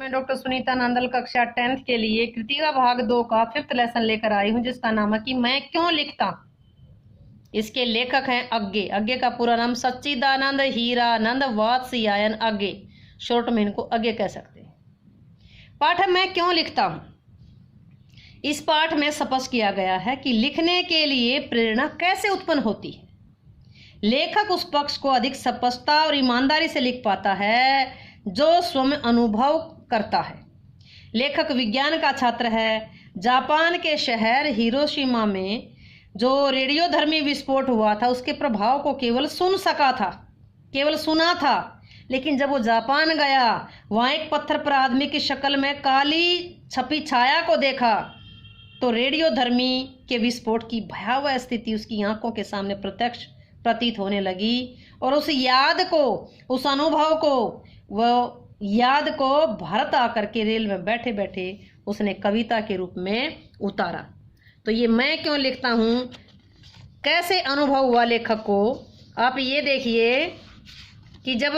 मैं डॉक्टर सुनीता नंदल कक्षा 10th के लिए कृतिका भाग 2 का 5th लेसन लेकर आई हूं, जिसका नाम है कि मैं क्यों लिखता। इसके लेखक हैं अज्ञे। अज्ञे का पूरा नाम सच्चिदानंद हीरानंद वात्स्यायन अज्ञे, शॉर्ट में इनको अज्ञे कह सकते हैं। पाठ है मैं क्यों लिखता हूं। इस पाठ में स्पष्ट किया गया है कि लिखने के लिए प्रेरणा कैसे उत्पन्न होती है। लेखक उस पक्ष को अधिक स्पष्टता और ईमानदारी से लिख पाता है जो स्वयं अनुभव करता है। लेखक विज्ञान का छात्र है। जापान के शहर हिरोशिमा में जो रेडियोधर्मी विस्फोट हुआ था उसके प्रभाव को केवल सुना था, लेकिन जब वो जापान गया वहां एक पत्थर पर आदमी की शक्ल में काली छपी छाया को देखा तो रेडियोधर्मी के विस्फोट की भयावह स्थिति उसकी आंखों के सामने प्रत्यक्ष प्रतीत होने लगी और उस याद को, उस अनुभव को, वो याद को भारत आकर के रेल में बैठे बैठे उसने कविता के रूप में उतारा। तो ये मैं क्यों लिखता हूँ कैसे अनुभव हुआ लेखक को, आप ये देखिए कि जब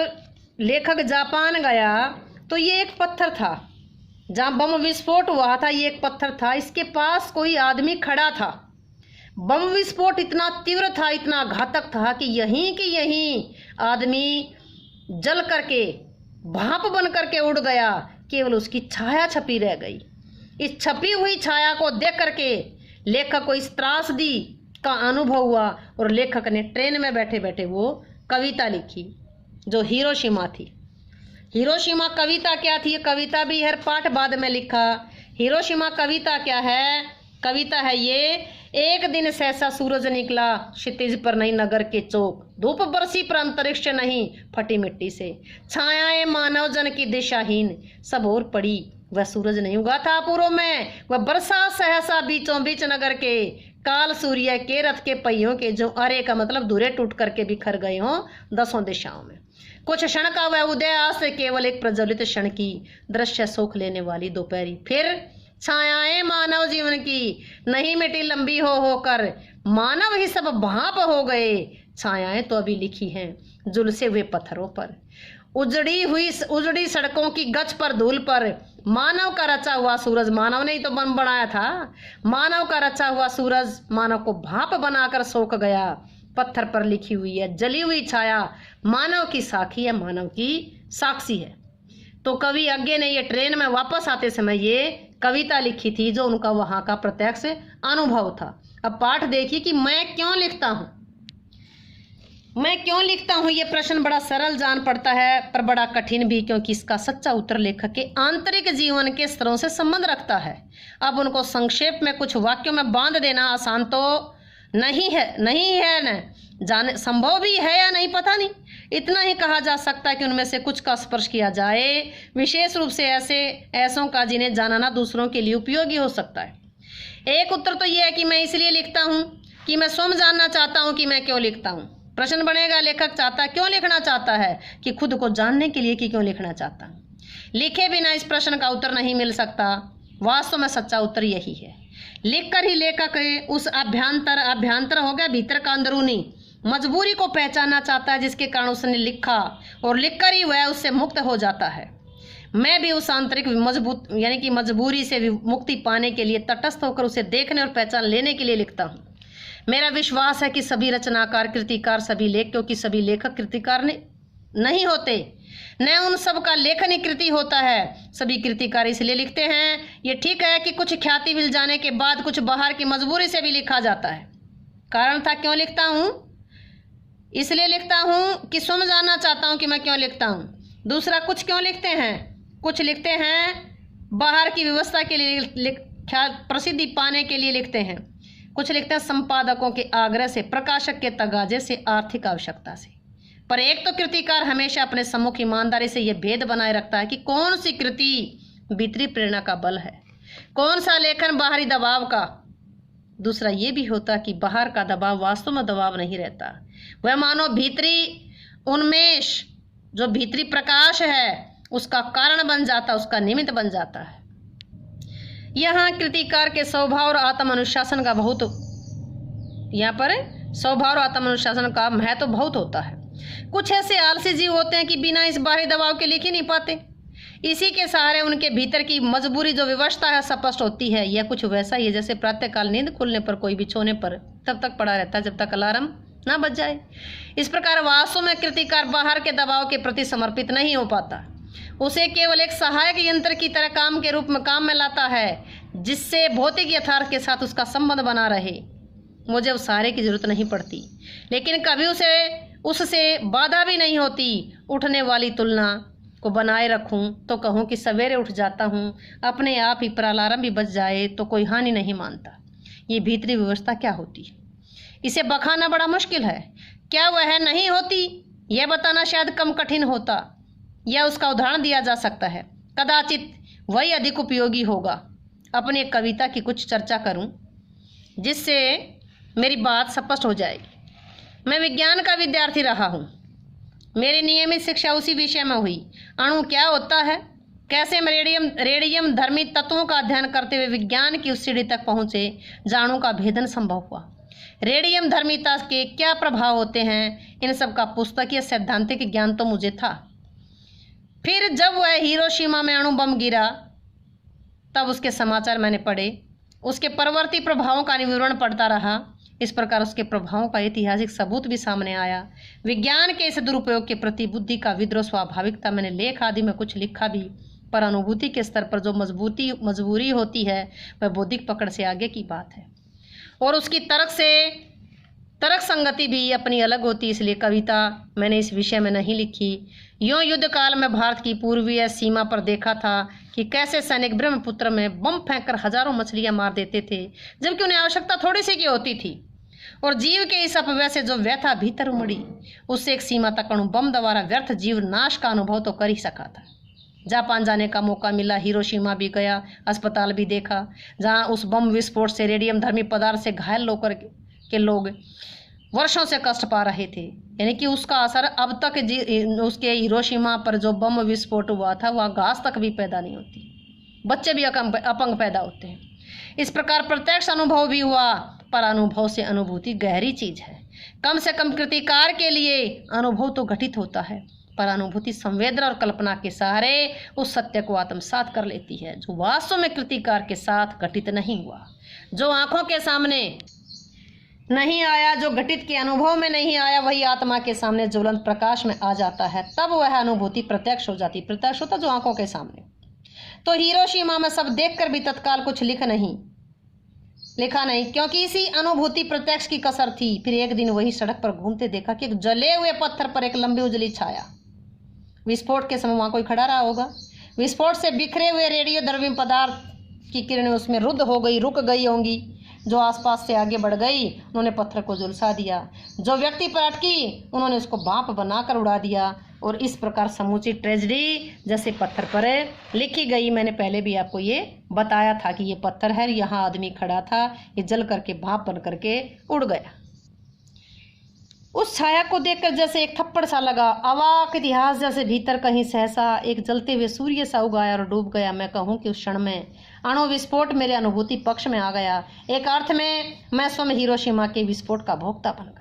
लेखक जापान गया तो ये एक पत्थर था जहाँ बम विस्फोट हुआ था। ये एक पत्थर था, इसके पास कोई आदमी खड़ा था। बम विस्फोट इतना तीव्र था, इतना घातक था कि यहीं आदमी जल करके भाप बन करके उड़ गया, केवल उसकी छाया छपी रह गई। इस छपी हुई छाया को देख करके लेखक को इस त्रासदी का अनुभव हुआ और लेखक ने ट्रेन में बैठे बैठे वो कविता लिखी जो हिरोशिमा थी। हिरोशिमा कविता क्या थी, कविता भी हर पाठ बाद में लिखा। हिरोशिमा कविता क्या है, कविता है ये। एक दिन सहसा सूरज निकला क्षितिज पर नहीं नगर के चौक, धूप बरसी पर अंतरिक्ष नहीं फटी मिट्टी से, छायाएं मानव जन की दिशाहीन सब और पड़ी, वह सूरज नहीं उगा था पूर्व में, वह बरसा सहसा बीचों बीच नगर के, काल सूर्य के रथ के पहियों के जो अरे का मतलब धुरे टूट करके बिखर गए हों दसों दिशाओं में। कुछ क्षण का वह उदय आज से केवल एक प्रज्वलित क्षण की दृश्य सोख लेने वाली दोपहरी, फिर छायाएं मानव जीवन की नहीं मिटी लंबी हो होकर, मानव ही सब भाप हो गए, छायाएं तो अभी लिखी हैं झुलसे हुए पत्थरों पर, उजड़ी सड़कों की गच पर धूल पर, मानव का रचा हुआ सूरज, मानव ने ही तो बम बनाया था, मानव का रचा हुआ सूरज मानव को भाप बनाकर सोख गया, पत्थर पर लिखी हुई है जली हुई छाया मानव की साखी है, मानव की साक्षी है। तो कवि अज्ञे ने ये ट्रेन में वापस आते समय ये कविता लिखी थी जो उनका वहां का प्रत्यक्ष अनुभव था। अब पाठ देखिए कि मैं क्यों लिखता हूं। मैं क्यों लिखता हूं ये प्रश्न बड़ा सरल जान पड़ता है पर बड़ा कठिन भी, क्योंकि इसका सच्चा उत्तर लेखक के आंतरिक जीवन के स्तरों से संबंध रखता है। अब उनको संक्षेप में कुछ वाक्यों में बांध देना आसान तो नहीं है न जाने संभव भी है या नहीं पता नहीं। इतना ही कहा जा सकता है कि उनमें से कुछ का स्पर्श किया जाए, विशेष रूप से ऐसों का जिन्हें जानना दूसरों के लिए उपयोगी हो सकता है। एक उत्तर तो यह है कि मैं इसलिए लिखता हूँ कि मैं स्वयं जानना चाहता हूँ कि मैं क्यों लिखता हूँ। प्रश्न बनेगा लेखक चाहता है क्यों लिखना चाहता है, कि खुद को जानने के लिए कि क्यों लिखना चाहता हूँ। लिखे बिना इस प्रश्न का उत्तर नहीं मिल सकता। वास्तव में सच्चा उत्तर यही है। लिखकर ही लेखक उस अभ्यंतर हो गया भीतर का अंदरूनी मजबूरी को पहचानना चाहता है जिसके कारण उसने लिखा, और लिखकर ही वह उससे मुक्त हो जाता है। मैं भी उस आंतरिक मजबूरी से मुक्ति पाने के लिए तटस्थ होकर उसे देखने और पहचान लेने के लिए लिखता हूँ। मेरा विश्वास है कि सभी रचनाकार कृतिकार, सभी लेख, क्योंकि सभी लेखक कृतिकार नहीं होते, न उन सब का लेखन ही कृति होता है। सभी कृतिकार इसलिए लिखते हैं। ये ठीक है कि कुछ ख्याति मिल जाने के बाद कुछ बाहर की मजबूरी से भी लिखा जाता है। कारण था क्यों लिखता हूँ, इसलिए लिखता हूँ कि स्वयं जानना चाहता हूँ कि मैं क्यों लिखता हूँ। दूसरा, कुछ क्यों लिखते हैं, कुछ लिखते हैं बाहर की व्यवस्था के लिए, प्रसिद्धि पाने के लिए लिखते हैं। कुछ लिखते हैं संपादकों के आग्रह से, प्रकाशक के तगाजे से, आर्थिक आवश्यकता से। पर एक तो कृतिकार हमेशा अपने सम्मुख ईमानदारी से यह भेद बनाए रखता है कि कौन सी कृति भीतरी प्रेरणा का बल है, कौन सा लेखन बाहरी दबाव का। दूसरा ये भी होता कि बाहर का दबाव वास्तव में दबाव नहीं रहता, वह मानो भीतरी उन्मेष, जो भीतरी प्रकाश है उसका कारण बन जाता, उसका निमित्त बन जाता है। यहाँ कृतिकार के स्वभाव और आत्म अनुशासन का बहुत, यहाँ पर स्वभाव और आत्म अनुशासन का महत्व बहुत होता है। कुछ ऐसे आलसी जीव होते हैं कि बिना इस बाहरी दबाव के लिख ही नहीं पाते। इसी के सहारे उनके भीतर की मजबूरी जो व्यवस्था है स्पष्ट होती है। यह कुछ वैसा ही है जैसे प्रातःकाल नींद खुलने पर कोई बिछोने पर तब तक पड़ा रहता है जब तक अलार्म ना बज जाए। इस प्रकार वास्तव में कृतिकार बाहर के दबाव के प्रति समर्पित नहीं हो पाता, उसे केवल एक सहायक यंत्र की तरह काम के रूप में काम में लाता है, जिससे भौतिक यथार्थ के साथ उसका संबंध बना रहे। मुझे उस सहारे की जरूरत नहीं पड़ती, लेकिन कभी उससे बाधा भी नहीं होती। उठने वाली तुलना को बनाए रखूं तो कहूं कि सवेरे उठ जाता हूं, अपने आप ही पर अलार्म भी बज जाए तो कोई हानि नहीं मानता। ये भीतरी व्यवस्था क्या होती है, इसे बखाना बड़ा मुश्किल है। क्या वह नहीं होती, यह बताना शायद कम कठिन होता, या उसका उदाहरण दिया जा सकता है। कदाचित वही अधिक उपयोगी होगा। अपनी एक कविता की कुछ चर्चा करूं, जिससे मेरी बात स्पष्ट हो जाएगी। मैं विज्ञान का विद्यार्थी रहा हूं, मेरी नियमित शिक्षा उसी विषय में हुई। अणु क्या होता है, कैसे हम रेडियम धर्मी तत्वों का अध्ययन करते हुए विज्ञान की उस सीढ़ी तक पहुंचे जहां अणु का भेदन संभव हुआ। रेडियम धर्मिता के क्या प्रभाव होते हैं, इन सब का पुस्तकीय सैद्धांतिक ज्ञान तो मुझे था। फिर जब वह हिरोशिमा में अणु बम गिरा तब उसके समाचार मैंने पढ़े, उसके परवर्ती प्रभावों का विवरण पढ़ता रहा। इस प्रकार उसके प्रभावों का ऐतिहासिक सबूत भी सामने आया। विज्ञान के इस दुरुपयोग के प्रति बुद्धि का विद्रोह स्वाभाविक था। मैंने लेख आदि में कुछ लिखा भी, पर अनुभूति के स्तर पर जो मजबूरी होती है वह बौद्धिक पकड़ से आगे की बात है, और उसकी तर्क संगति भी अपनी अलग होती। इसलिए कविता मैंने इस विषय में नहीं लिखी। यूं युद्ध काल में भारत की पूर्वीय सीमा पर देखा था कि कैसे सैनिक ब्रह्मपुत्र में बम फेंककर हजारों मछलियां मार देते थे, जबकि उन्हें आवश्यकता थोड़ी सी की होती थी। और जीव के इस अपव्यय से जो व्यथा भीतर उमड़ी, उससे एक सीमा तक अणु बम द्वारा व्यर्थ जीव नाश का अनुभव तो कर ही सका था। जापान जाने का मौका मिला, हिरोशिमा भी गया, अस्पताल भी देखा, जहां उस बम विस्फोट से रेडियम धर्मी पदार्थ से घायल होकर के लोग वर्षों से कष्ट पा रहे थे। यानी कि उसका असर अब तक उसके हिरोशिमा पर जो बम विस्फोट हुआ था वहाँ घास तक भी पैदा नहीं होती, बच्चे भी अपंग पैदा होते हैं। इस प्रकार प्रत्यक्ष अनुभव भी हुआ, पर अनुभव से अनुभूति गहरी चीज है। कम से कम कृतिकार के लिए अनुभव तो घटित होता है, पर अनुभूति संवेदना और कल्पना के सहारे उस सत्य को आत्मसात कर लेती है जो वास्तव में कृतिकार के साथ घटित नहीं हुआ, जो आंखों के सामने नहीं आया, जो घटित के अनुभव में नहीं आया, वही आत्मा के सामने ज्वलंत प्रकाश में आ जाता है। तब वह अनुभूति प्रत्यक्ष हो जाती। प्रत्यक्ष होता जो आंखों के सामने। तो हिरोशिमा में सब देखकर भी तत्काल कुछ लिखा नहीं, क्योंकि इसी अनुभूति प्रत्यक्ष की कसर थी। फिर एक दिन वही सड़क पर घूमते देखा कि एक जले हुए पत्थर पर एक लंबी उजली छाया। विस्फोट के समय वहां कोई खड़ा रहा होगा। विस्फोट से बिखरे हुए रेडियो धर्मी पदार्थ की किरणें उसमें रुक गई होंगी। जो आसपास से आगे बढ़ गई, उन्होंने पत्थर को झुलसा दिया। जो व्यक्ति पर अटकी, उन्होंने उसको भाप बनाकर उड़ा दिया। और इस प्रकार समूची ट्रेजेडी जैसे पत्थर पर लिखी गई। मैंने पहले भी आपको ये बताया था कि ये पत्थर है, यहाँ आदमी खड़ा था, ये जल करके भाप बन करके उड़ गया। उस छाया को देखकर जैसे एक थप्पड़ सा लगा। अवाक इतिहास जैसे भीतर कहीं सहसा एक जलते हुए सूर्य सा उगाया और डूब गया। मैं कहूँ कि उस क्षण में अणु विस्फोट मेरे अनुभूति पक्ष में आ गया। एक अर्थ में मैं स्वयं हिरोशिमा के विस्फोट का भोक्ता बन गया।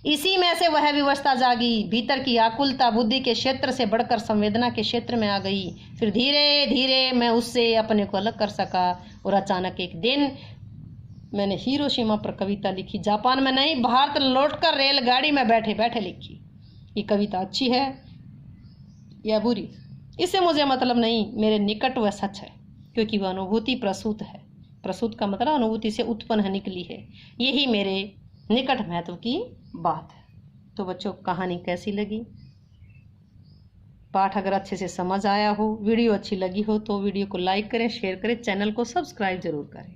इसी में से वह व्यवस्था जागी। भीतर की आकुलता बुद्धि के क्षेत्र से बढ़कर संवेदना के क्षेत्र में आ गई। फिर धीरे धीरे मैं उससे अपने को अलग कर सका। और अचानक एक दिन मैंने हिरोशिमा पर कविता लिखी। जापान में नहीं, भारत लौटकर रेलगाड़ी में बैठे बैठे लिखी। ये कविता अच्छी है या बुरी, इससे मुझे मतलब नहीं। मेरे निकट वह सच है, क्योंकि वह अनुभूति प्रसूत है। प्रसूत का मतलब अनुभूति से उत्पन्न निकली है। यही मेरे निकट महत्व की बात है। तो बच्चों, कहानी कैसी लगी? पाठ अगर अच्छे से समझ आया हो, वीडियो अच्छी लगी हो तो वीडियो को लाइक करें, शेयर करें, चैनल को सब्सक्राइब जरूर करें।